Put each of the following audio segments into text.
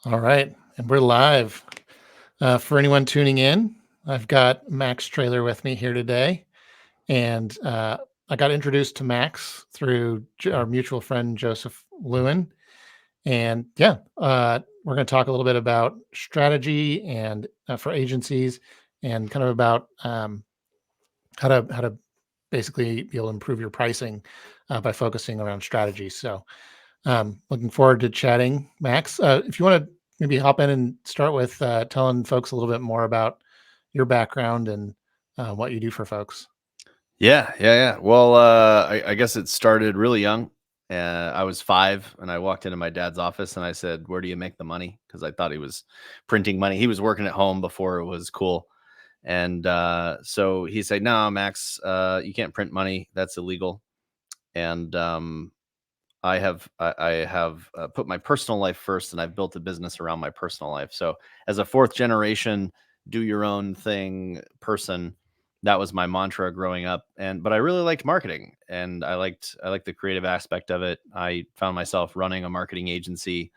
All right, and we're live. For anyone tuning in, I've got Max Traylor with me here today, and I got introduced to Max through our mutual friend Joseph Lewin, and yeah, we're going to talk a little bit about strategy and for agencies, and kind of about how to basically be able to improve your pricing by focusing around strategy. So looking forward to chatting, Max. If you want to maybe hop in and start with telling folks a little bit more about your background and what you do for folks. Yeah. Well, I guess it started really young. I was 5 and I walked into my dad's office and I said, "Where do you make the money?" Because I thought he was printing money. He was working at home before it was cool. And so he said, "No, Max, you can't print money. That's illegal." And I have put my personal life first, and I've built a business around my personal life. So as a fourth generation, do your own thing person, that was my mantra growing up. But I really liked marketing, and I liked the creative aspect of it. I found myself running a marketing agency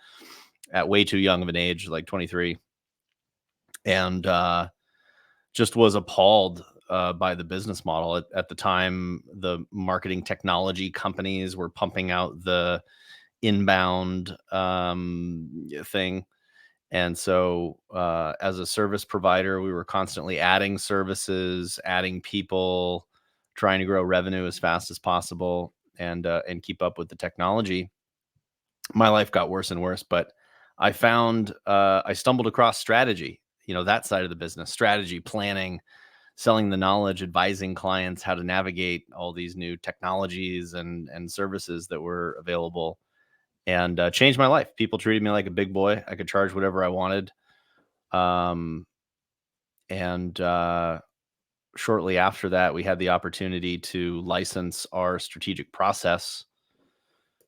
at way too young of an age, like 23, and just was appalled by the business model. At the time, the marketing technology companies were pumping out the inbound thing. And so, as a service provider, we were constantly adding services, adding people, trying to grow revenue as fast as possible, and keep up with the technology. My life got worse and worse, but I stumbled across strategy. That side of the business, strategy, planning, selling the knowledge, advising clients how to navigate all these new technologies and services that were available, and changed my life. People treated me like a big boy. I could charge whatever I wanted. Um, and Shortly after that, we had the opportunity to license our strategic process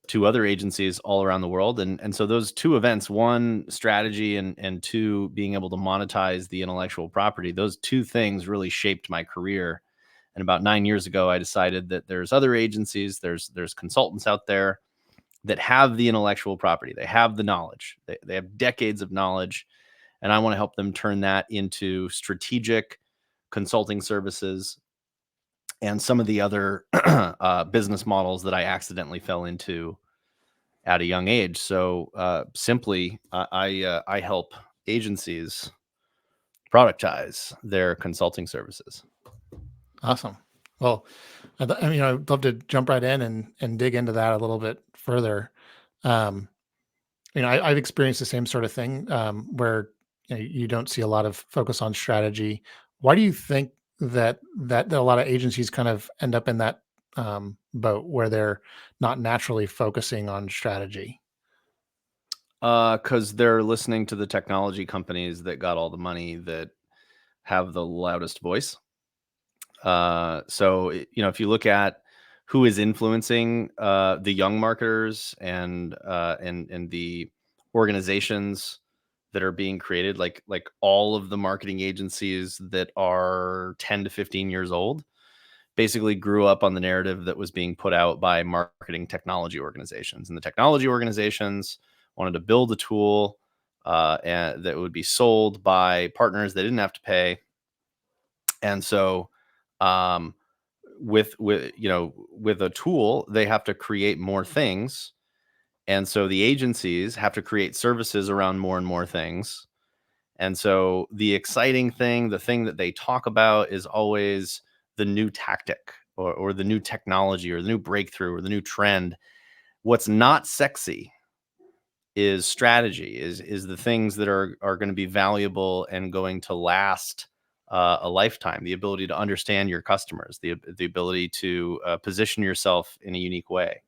to other agencies all around the world. And so those two events, one, strategy, and two, being able to monetize the intellectual property, those two things really shaped my career. And about 9 years ago, I decided that there's other agencies, there's consultants out there that have the intellectual property. They have the knowledge. They have decades of knowledge. And I want to help them turn that into strategic consulting services and some of the other business models that I accidentally fell into at a young age. So simply, I help agencies productize their consulting services. Awesome. Well, I'd love to jump right in and dig into that a little bit further. Um, I've experienced the same sort of thing where you don't see a lot of focus on strategy. Why do you think that a lot of agencies kind of end up in that boat where they're not naturally focusing on strategy? Because they're listening to the technology companies that got all the money, that have the loudest voice. If you look at who is influencing the young marketers and the organizations that are being created, like all of the marketing agencies that are 10 to 15 years old, basically grew up on the narrative that was being put out by marketing technology organizations. And the technology organizations wanted to build a tool and that would be sold by partners they didn't have to pay. And so, um, with a tool, they have to create more things, and so the agencies have to create services around more and more things. And so the exciting thing, the thing that they talk about, is always the new tactic, or the new technology, or the new breakthrough, or the new trend. What's not sexy is strategy, is the things that are going to be valuable and going to last a lifetime. The ability to understand your customers, the ability to position yourself in a unique way.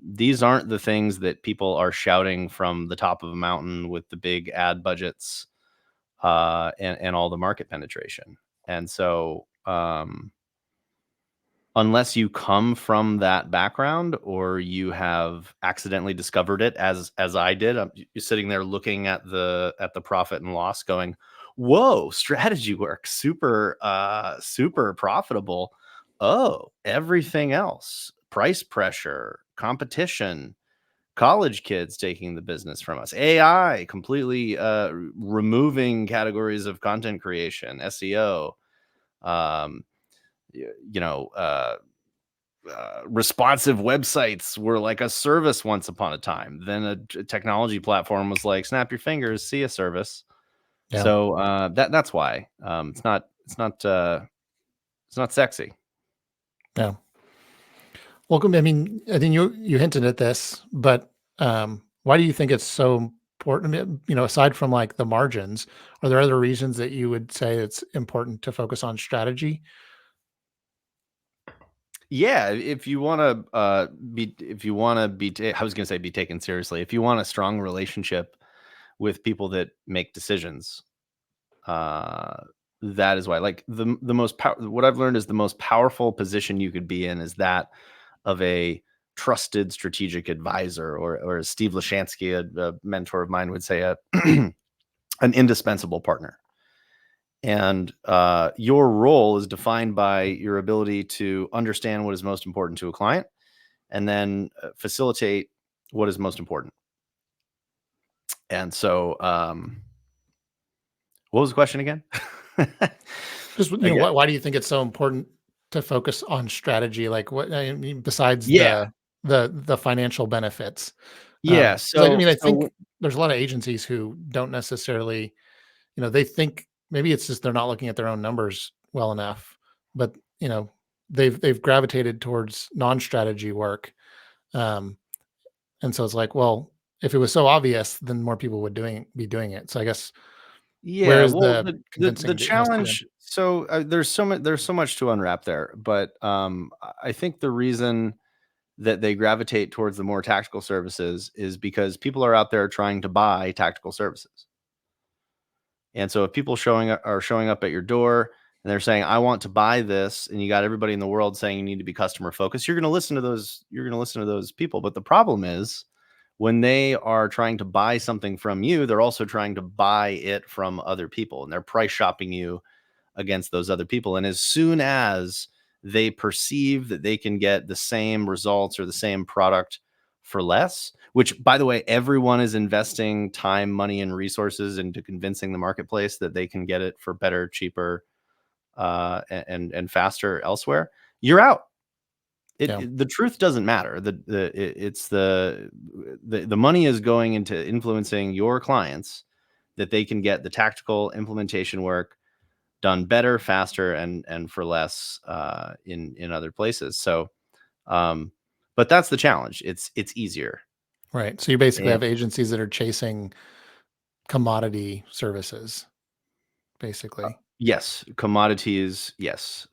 These aren't the things that people are shouting from the top of a mountain with the big ad budgets and all the market penetration. And so, unless you come from that background, or you have accidentally discovered it, as I did, you're sitting there looking at the profit and loss, going, "Whoa, strategy work, super profitable. Oh, everything else, price pressure, competition, college kids taking the business from us, AI completely removing categories of content creation, SEO, um, you know, responsive websites were like a service once upon a time. Then a technology platform was like, snap your fingers, see a service. Yeah. So that's why it's not sexy. Yeah. Well, I mean, I think you hinted at this, but why do you think it's so important? I mean, aside from like the margins, are there other reasons that you would say it's important to focus on strategy? Yeah, if you want to if you want to I was going to say be taken seriously. If you want a strong relationship with people that make decisions, uh, that is why. Like the most what I've learned is the most powerful position you could be in is that of a trusted strategic advisor, or as Steve Lashansky, a mentor of mine, would say, an indispensable partner. And your role is defined by your ability to understand what is most important to a client, and then facilitate what is most important. And so, what was the question again? Just I get, why do you think it's so important to focus on strategy? Like, what I mean, besides yeah, the financial benefits? yeah. Because I mean, I So think there's a lot of agencies who don't necessarily, they think maybe it's just they're not looking at their own numbers well enough, but they've gravitated towards non-strategy work, um, and so it's like, well, if it was so obvious, then more people would be doing it. So I guess where yeah, is well, the the convincing that has to come in? challenge. So there's so much to unwrap there, but I think the reason that they gravitate towards the more tactical services is because people are out there trying to buy tactical services. And so if people are showing up at your door and they're saying, "I want to buy this," and you got everybody in the world saying you need to be customer focused, you're going to listen to those. You're going to listen to those people. But the problem is, when they are trying to buy something from you, they're also trying to buy it from other people, and they're price shopping you against those other people. And as soon as they perceive that they can get the same results or the same product for less, which, by the way, everyone is investing time, money, and resources into convincing the marketplace that they can get it for better, cheaper, and faster elsewhere, you're out. Yeah, The truth doesn't matter. It's the money is going into influencing your clients that they can get the tactical implementation work done better, faster, and for less in other places. So, um, but that's the challenge. It's easier. right. So you basically And have agencies that are chasing commodity services, basically. yes, commodities. Yes,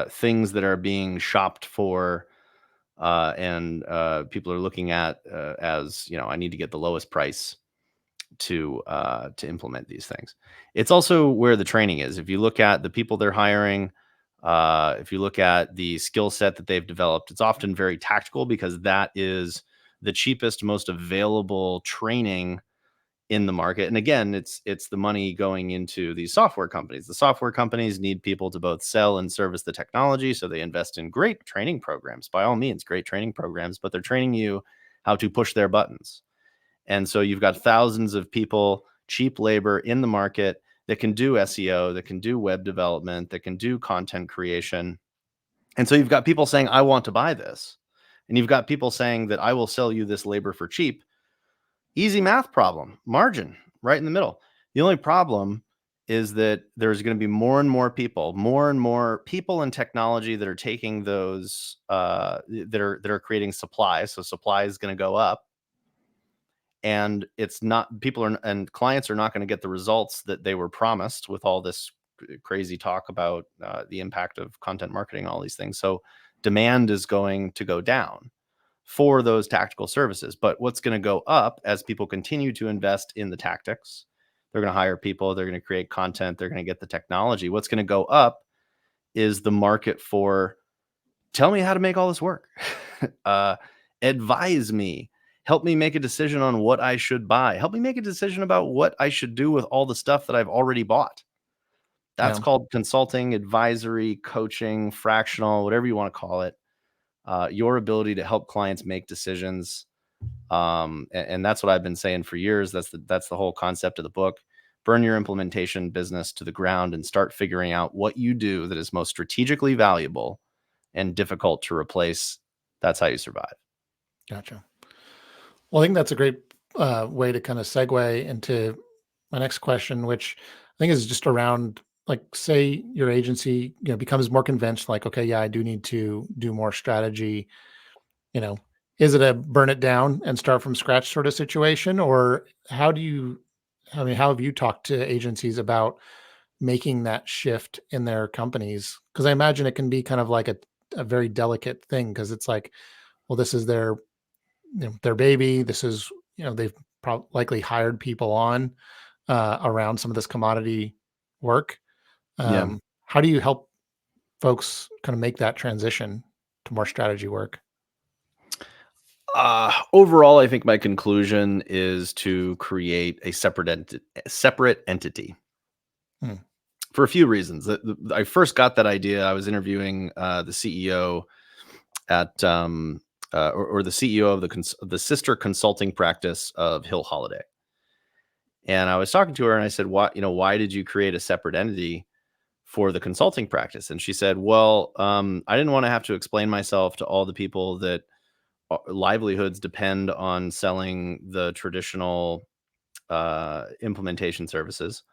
things that are being shopped for, and people are looking at as I need to get the lowest price to implement these things. It's also where the training is. If you look at the people they're hiring, if you look at the skill set that they've developed, it's often very tactical because that is the cheapest, most available training in the market. And again, it's the money going into these software companies. The software companies need people to both sell and service the technology, so they invest in great training programs. By all means, great training programs, but they're training you how to push their buttons. And so you've got thousands of people, cheap labor in the market that can do SEO, that can do web development, that can do content creation. And so you've got people saying, "I want to buy this." And you've got people saying that I will sell you this labor for cheap. Easy math problem, margin right in the middle. The only problem is that there's going to be more and more people in technology that are taking those that are creating supply. So supply is going to go up, and it's not people are and clients are not going to get the results that they were promised with all this crazy talk about the impact of content marketing, all these things. So demand is going to go down for those tactical services. But what's going to go up as people continue to invest in the tactics? They're going to hire people, they're going to create content, they're going to get the technology. What's going to go up is the market for, tell me how to make all this work. uh, Advise me. Help me make a decision on what I should buy. Help me make a decision about what I should do with all the stuff that I've already bought. That's Yeah. called consulting, advisory, coaching, fractional, whatever you want to call it. Your ability to help clients make decisions. And that's what I've been saying for years. That's the whole concept of the book. Burn your implementation business to the ground and start figuring out what you do that is most strategically valuable and difficult to replace. That's how you survive. Gotcha. Well, I think that's a great way to kind of segue into my next question, which I think is just around, like, say your agency, becomes more convinced, like, okay, yeah, I do need to do more strategy. You know, is it a burn it down and start from scratch sort of situation, or how do you? I mean, how have you talked to agencies about making that shift in their companies? Because I imagine it can be kind of like a very delicate thing, because it's like, well, this is their baby. This is, they've likely hired people on around some of this commodity work. Yeah. How do you help folks kind of make that transition to more strategy work? Overall, I think my conclusion is to create a separate entity Hmm. for a few reasons. I first got that idea. I was interviewing the CEO at or the CEO of the sister consulting practice of Hill Holiday, and I was talking to her, and I said, why did you create a separate entity for the consulting practice?" And she said, "Well, I didn't want to have to explain myself to all the people that livelihoods depend on selling the traditional implementation services.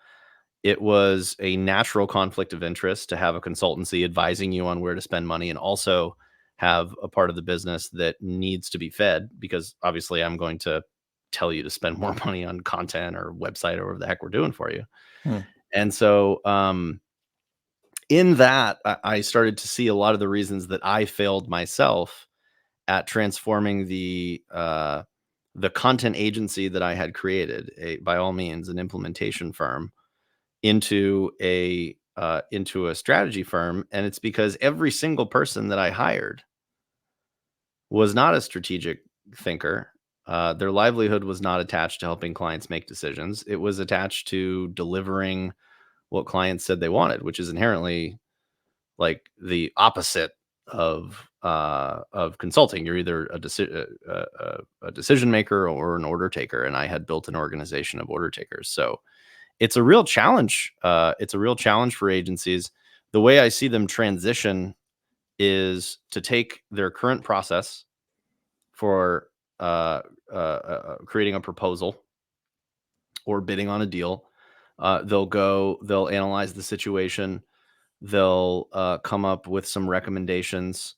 It was a natural conflict of interest to have a consultancy advising you on where to spend money and also have a part of the business that needs to be fed, because obviously I'm going to tell you to spend more money on content or website or whatever the heck we're doing for you." Hmm. And so in that, I started to see a lot of the reasons that I failed myself at transforming the content agency that I had created, by all means an implementation firm, into a strategy firm. And it's because every single person that I hired was not a strategic thinker. Their livelihood was not attached to helping clients make decisions. It was attached to delivering what clients said they wanted, which is inherently like the opposite of consulting. You're either a decision maker or an order taker, and I had built an organization of order takers. So it's a real challenge. It's a real challenge for agencies. The way I see them transition is to take their current process for creating a proposal or bidding on a deal. They'll analyze the situation. They'll come up with some recommendations.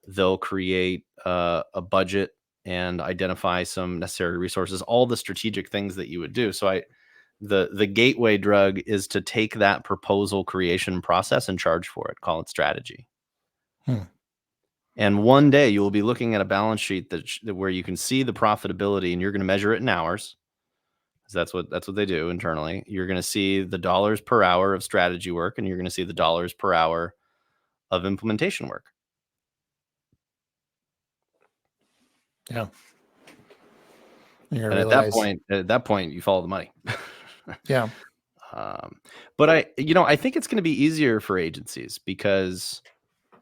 They'll create a budget and identify some necessary resources, all the strategic things that you would do. So the gateway drug is to take that proposal creation process and charge for it, call it strategy. Hmm. And one day you will be looking at a balance sheet where you can see the profitability, and you're going to measure it in hours, because that's what they do internally. You're going to see the dollars per hour of strategy work, and you're going to see the dollars per hour of implementation work. Yeah. You're gonna And realize, at that point, you follow the money. yeah. um, but I think it's going to be easier for agencies because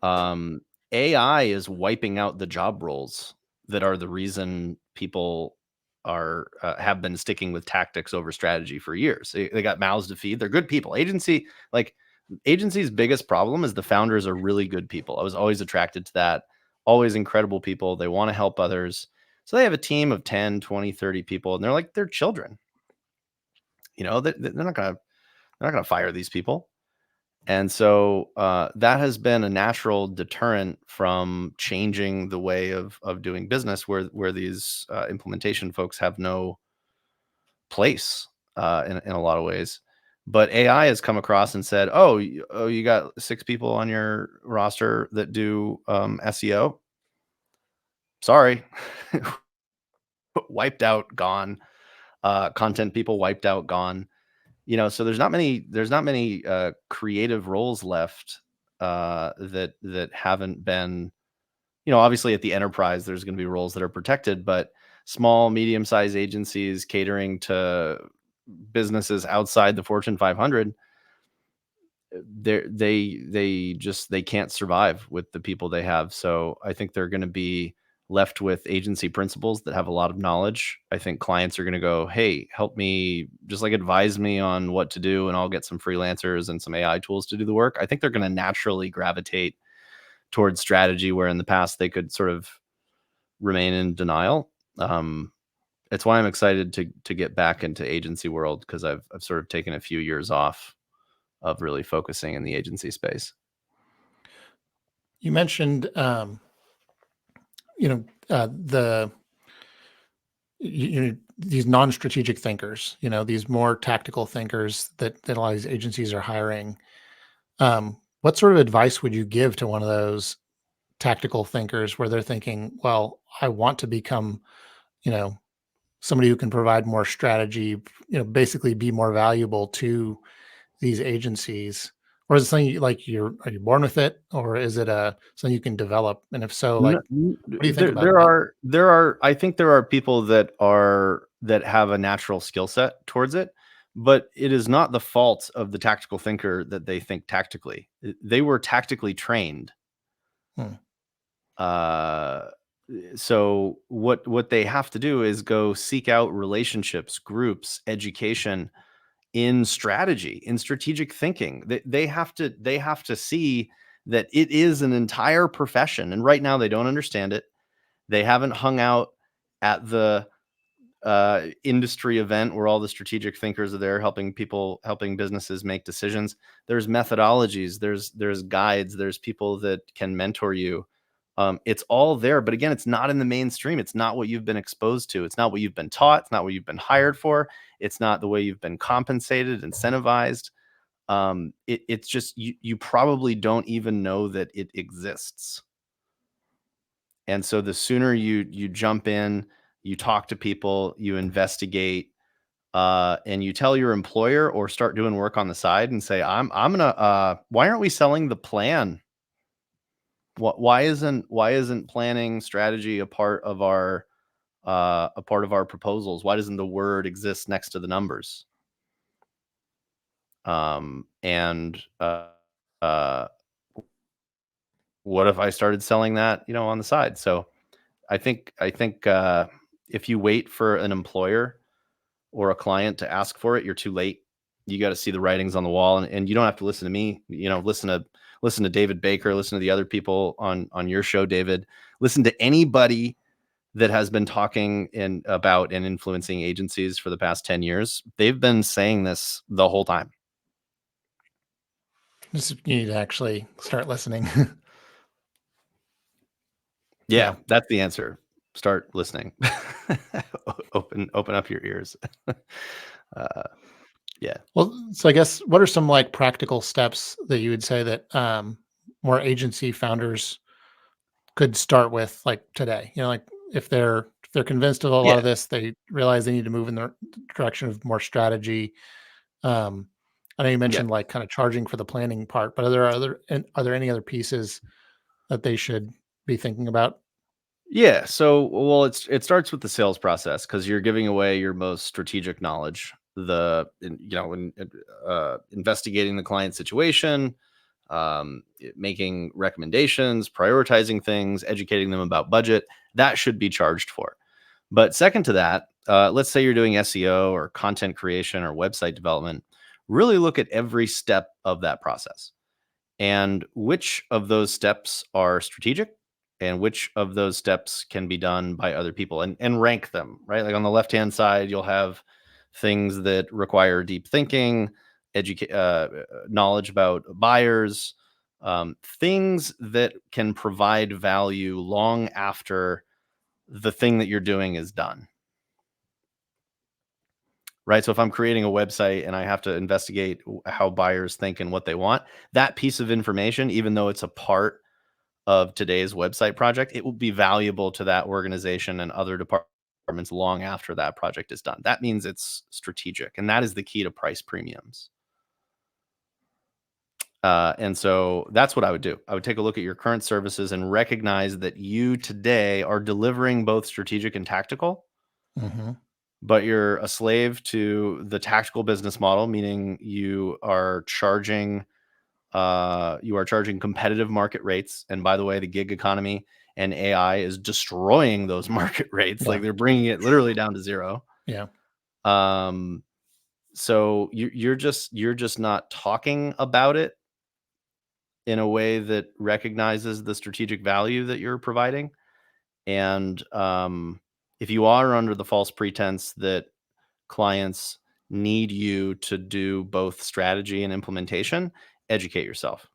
um, AI is wiping out the job roles that are the reason people are have been sticking with tactics over strategy for years. They got mouths to feed. They're good people. Agency's biggest problem is the founders are really good people. I was always attracted to that. Always incredible people. They want to help others. So they have a team of 10, 20, 30 people, and they're like their children. They're not gonna fire these people. And so that has been a natural deterrent from changing the way of doing business, where these implementation folks have no place in a lot of ways. But AI has come across and said, "Oh, you got 6 people on your roster that do SEO. Sorry, wiped out, gone. Content people wiped out, gone." So there's not many creative roles left that haven't been, obviously at the enterprise there's going to be roles that are protected, but small, medium-sized agencies catering to businesses outside the Fortune 500, they can't survive with the people they have. So I think they're going to be left with agency principals that have a lot of knowledge, I think clients are going to go, hey, help me, just like advise me on what to do, and I'll get some freelancers and some AI tools to do the work. I think they're going to naturally gravitate towards strategy, where in the past they could sort of remain in denial. It's why I'm excited to get back into agency world, because I've sort of taken a few years off of really focusing in the agency space. You mentioned, you know, the these non-strategic thinkers, these more tactical thinkers that a lot of these agencies are hiring. What sort of advice would you give to one of those tactical thinkers where they're thinking, well, I want to become, you know, somebody who can provide more strategy, basically be more valuable to these agencies? Or is it something are you born with it, or is it something you can develop? And if so, like, what do you think There, about that? I think there are people that have a natural skill set towards it, but it is not the fault of the tactical thinker that they think tactically. They were tactically trained. Hmm. Uh, so what they have to do is go seek out relationships, groups, education in strategy, in strategic thinking. They have to see that it is an entire profession, and right now they don't understand it. They haven't hung out at the industry event where all the strategic thinkers are there, helping businesses make decisions. There's methodologies, there's guides, there's people that can mentor you. It's all there, but again, it's not in the mainstream. It's not what you've been exposed to. It's not what you've been taught. It's not what you've been hired for. It's not the way you've been compensated, incentivized. It's just you probably don't even know that it exists. And so the sooner you jump in, you talk to people, you investigate, and you tell your employer or start doing work on the side and say, I'm gonna why aren't we selling the plan? Why isn't planning strategy a part of our proposals? Why doesn't the word exist next to the numbers? And uh, what if I started selling that, on the side? So I think if you wait for an employer or a client to ask for it, you're too late. You got to see the writings on the wall, and you don't have to listen to me. Listen to David Baker, listen to the other people on your show, David. Listen to anybody that has been talking about and influencing agencies for the past 10 years. They've been saying this the whole time. Just you need to actually start listening. Yeah, Yeah. that's the answer. Start listening. Open up your ears. uh, yeah. Well, so I guess what are some like practical steps that you would say that more agency founders could start with, like, today? Like, if they're convinced of a lot Yeah. of this, they realize they need to move in the direction of more strategy. Um, I know you Yeah. mentioned like kind of charging for the planning part, but are there any other pieces that they should be thinking about? Yeah. So, well, it starts with the sales process, because you're giving away your most strategic knowledge. Investigating the client situation, making recommendations, prioritizing things, educating them about budget. That should be charged for. But second to that, let's say you're doing SEO or content creation or website development. Really look at every step of that process, and which of those steps are strategic and which of those steps can be done by other people, and rank them, right? Like on the left hand side, you'll have things that require deep thinking, knowledge about buyers, things that can provide value long after the thing that you're doing is done, right? So if I'm creating a website and I have to investigate how buyers think and what they want, that piece of information, even though it's a part of today's website project, it will be valuable to that organization and other departments long after that project is done. That means it's strategic, and that is the key to price premiums. And so that's what I would do. I would take a look at your current services and recognize that you today are delivering both strategic and tactical, Hmm. but you're a slave to the tactical business model, meaning you are charging competitive market rates. And by the way, the gig economy and AI is destroying those market rates. Yeah. Like they're bringing it literally down to zero. Yeah. Um, so you're just not talking about it in a way that recognizes the strategic value that you're providing. And if you are under the false pretense that clients need you to do both strategy and implementation, educate yourself.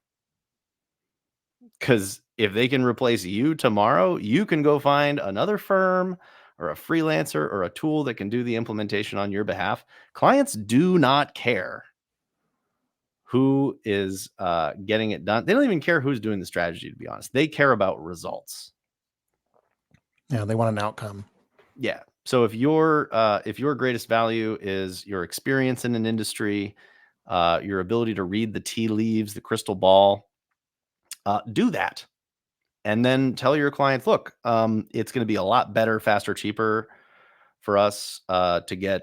Because if they can replace you tomorrow, you can go find another firm or a freelancer or a tool that can do the implementation on your behalf. Clients do not care who is getting it done. They don't even care who's doing the strategy, to be honest. They care about results. Yeah. They want an outcome. Yeah. So if your greatest value is your experience in an industry, your ability to read the tea leaves, the crystal ball, do that. And then tell your clients, look, it's going to be a lot better, faster, cheaper for us to get,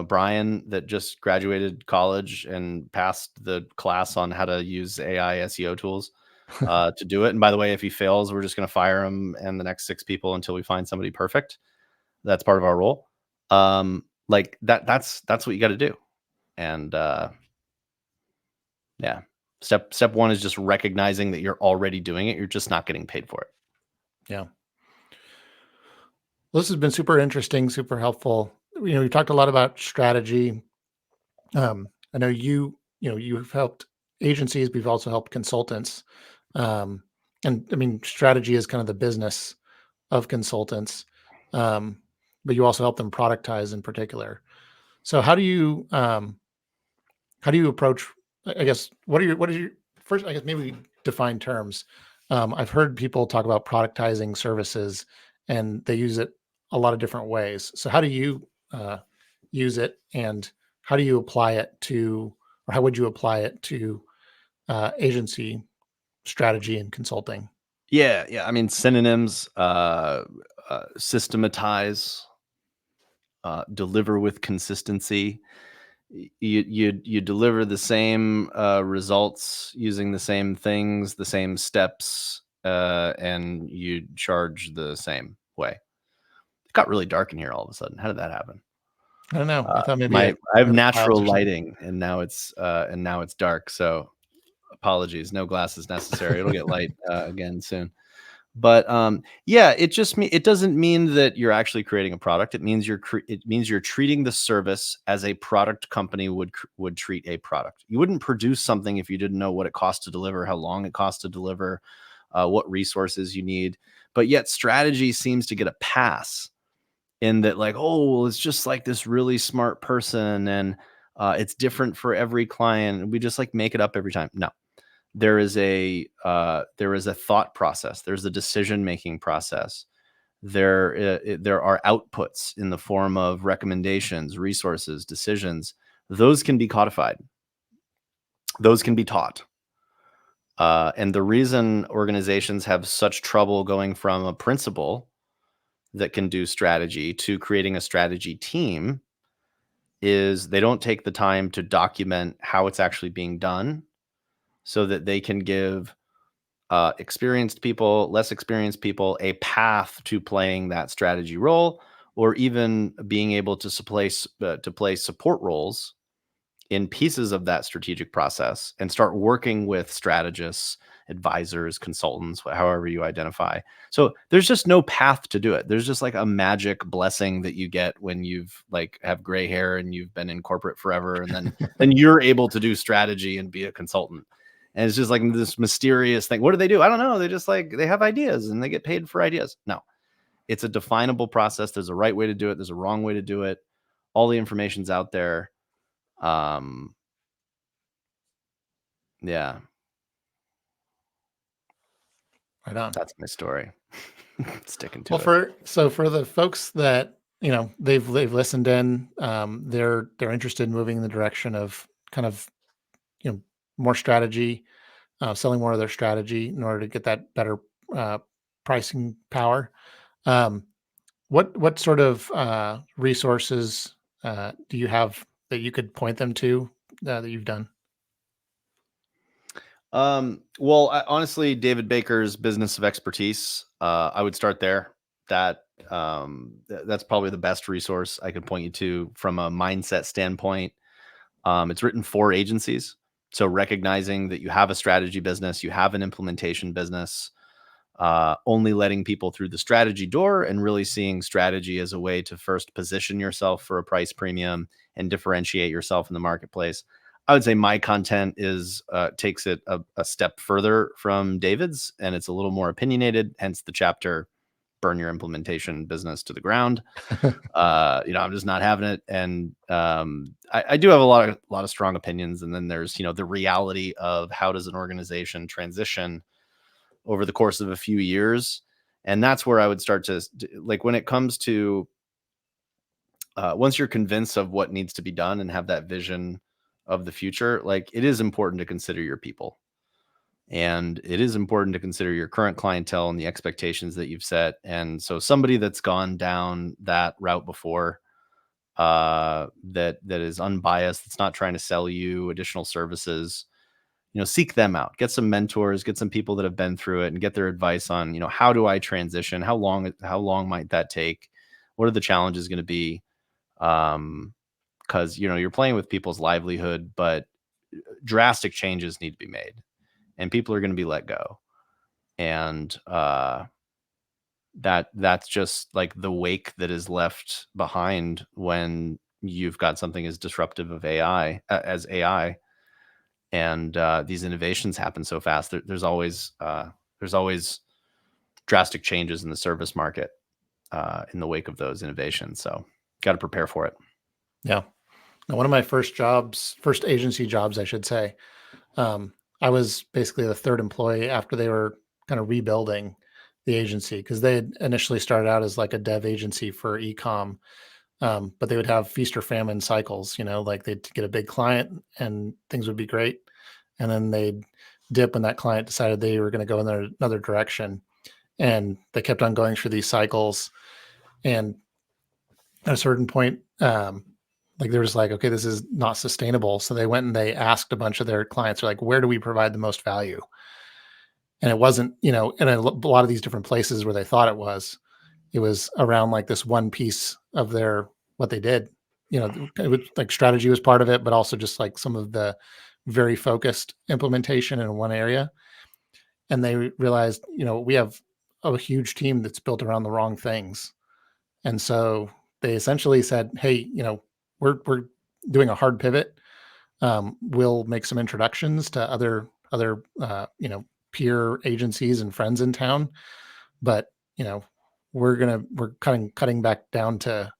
Brian that just graduated college and passed the class on how to use AI SEO tools to do it. And by the way, if he fails, we're just going to fire him and the next 6 people until we find somebody perfect. That's part of our role. Like that's what you got to do. And yeah, step one is just recognizing that you're already doing it. You're just not getting paid for it. Yeah. Well, this has been super interesting, super helpful. We talked a lot about strategy. I know you've helped agencies, but you've also helped consultants. Um, and I mean, strategy is kind of the business of consultants, um, but you also help them productize in particular. So how do you approach? I guess what are your first? I guess maybe define terms. I've heard people talk about productizing services, and they use it a lot of different ways. So how do you use it, and how do you apply it to, or how would you apply it to agency strategy and consulting? Yeah, yeah. I mean, synonyms: systematize, deliver with consistency. You deliver the same results using the same things, the same steps, and you charge the same way. It got really dark in here all of a sudden. How did that happen? I don't know. I thought maybe My I have one of the clouds natural or something. lighting, and now it's dark. So apologies. No glasses necessary. It'll get light again soon. But yeah, it doesn't mean that you're actually creating a product. It means you're treating the service as a product company would treat a product. You wouldn't produce something if you didn't know what it costs to deliver, how long it costs to deliver, what resources you need. But yet strategy seems to get a pass in that, like, oh, well, it's just like this really smart person, and it's different for every client. We just like make it up every time. No, there is a thought process. There's a decision making process. There are outputs in the form of recommendations, resources, decisions. Those can be codified. Those can be taught. And the reason organizations have such trouble going from a principal that can do strategy to creating a strategy team is they don't take the time to document how it's actually being done so that they can give experienced people, less experienced people, a path to playing that strategy role, or even being able to play support roles in pieces of that strategic process and start working with strategists, advisors, consultants, however you identify. So there's just no path to do it. There's just like a magic blessing that you get when you've like have gray hair and you've been in corporate forever, and then you're able to do strategy and be a consultant. And it's just like this mysterious thing. What do? I don't know. They just like they have ideas and they get paid for ideas. No, it's a definable process. There's a right way to do it. There's a wrong way to do it. All the information's out there. Um, yeah, Right on. that's my story. Sticking to Well, it. for the folks that they've listened in, they're interested in moving in the direction of kind of more strategy, selling more of their strategy in order to get that better uh, pricing power. Um, what sort of resources do you have that you could point them to that you've done? Well, honestly, David Baker's Business of Expertise I would start there. That that's probably the best resource I could point you to from a mindset standpoint. It's written for agencies, so recognizing that you have a strategy business, you have an implementation business, only letting people through the strategy door and really seeing strategy as a way to first position yourself for a price premium and differentiate yourself in the marketplace. I would say my content is takes it a step further from David's, and it's a little more opinionated. Hence the chapter "Burn Your Implementation Business to the Ground." I'm just not having it, and I do have a lot of strong opinions. And then there's the reality of how does an organization transition over the course of a few years. And that's where I would start to, like, when it comes to once you're convinced of what needs to be done and have that vision of the future, like, it is important to consider your people. And it is important to consider your current clientele and the expectations that you've set. And so somebody that's gone down that route before, that is unbiased, that's not trying to sell you additional services, seek them out, get some mentors, get some people that have been through it and get their advice on, how do I transition? How long might that take? What are the challenges going to be? Cause you're playing with people's livelihood, but drastic changes need to be made and people are going to be let go. And, that's just like the wake that is left behind when you've got something as disruptive of AI as AI. And these innovations happen so fast. There's always drastic changes in the service market in the wake of those innovations. So, got to prepare for it. Yeah. Now, one of my first agency jobs, I should say, I was basically the third employee after they were kind of rebuilding the agency because they had initially started out as like a dev agency for e-com, but they would have feast or famine cycles. Like they'd get a big client and things would be great, and then they'd dip when that client decided they were going to go in another direction, and they kept on going through these cycles. And at a certain point, like there was like, okay, this is not sustainable. So they went and they asked a bunch of their clients, like, where do we provide the most value? And it wasn't, in a lot of these different places where they thought it was. It was around like this one piece of their what they did. It was like strategy was part of it, but also just like some of the very focused implementation in one area. And they realized, we have a huge team that's built around the wrong things. And so they essentially said, hey, we're doing a hard pivot. We'll make some introductions to other peer agencies and friends in town, but we're cutting back down to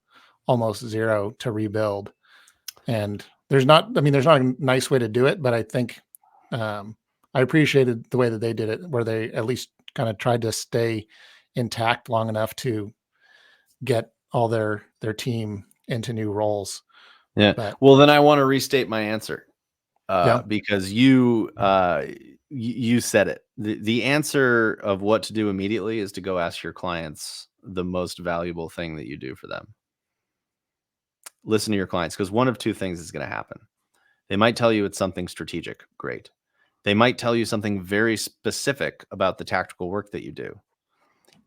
almost zero to rebuild. And there's not a nice way to do it, but I think I appreciated the way that they did it, where they at least kind of tried to stay intact long enough to get all their team into new roles. Yeah. But Well, then I want to restate my answer yeah, because you said it. The answer of what to do immediately is to go ask your clients the most valuable thing that you do for them. Listen to your clients, because one of two things is going to happen. They might tell you it's something strategic. Great. They might tell you something very specific about the tactical work that you do.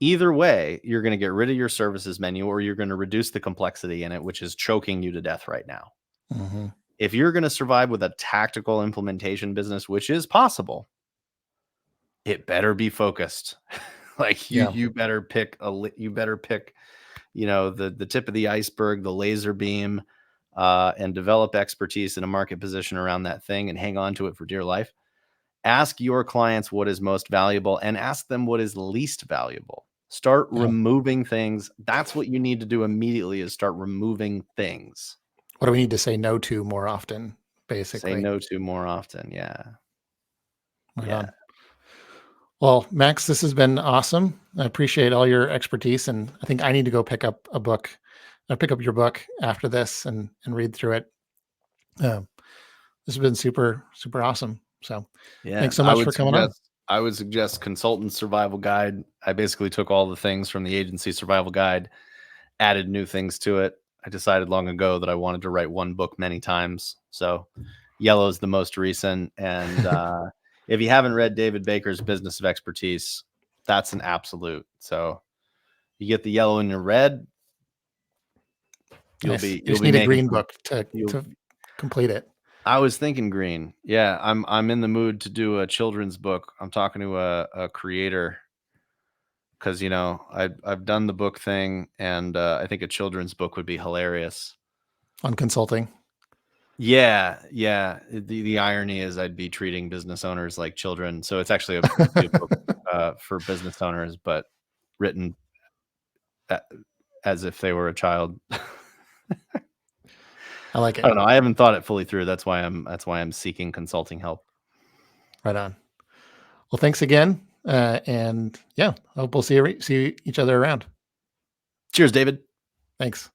Either way, you're going to get rid of your services menu, or you're going to reduce the complexity in it, which is choking you to death right now. mm-hmm. If you're going to survive with a tactical implementation business, which is possible, it better be focused. Like Yeah, you better pick the tip of the iceberg, the laser beam, and develop expertise in a market position around that thing and hang on to it for dear life. Ask your clients what is most valuable and ask them what is least valuable. Start yeah. removing things. That's what you need to do immediately, is start removing things. What do we need to say no to more often, Say basically? no to more often. Yeah. Right Yeah. on. Well, Max, this has been awesome. I appreciate all your expertise, and I think I need to go pick up a book. I'll pick up your book after this and read through it. Um, this has been super super awesome. So, Yeah. thanks so much for coming on. I would suggest Consultant Survival Guide. I basically took all the things from the agency survival guide, added new things to it. I decided long ago that I wanted to write one book many times. So Yellow is the most recent. And if you haven't read David Baker's Business of Expertise, That's an absolute. So you get the yellow and the red, Nice. You you'll just be need a making green some. book to You'll. complete it. I was thinking green. Yeah, I'm in the mood to do a children's book. I'm talking to a creator because I've done the book thing, and I think a children's book would be hilarious. On consulting. Yeah, yeah. The irony is I'd be treating business owners like children. So it's actually it'd be a book for business owners, but written a- as if they were a child. I like I it. don't know. I haven't thought it fully through. That's why I'm seeking consulting help. Right on. Well, thanks again. And yeah, I hope we'll see each other around. Cheers, David. Thanks.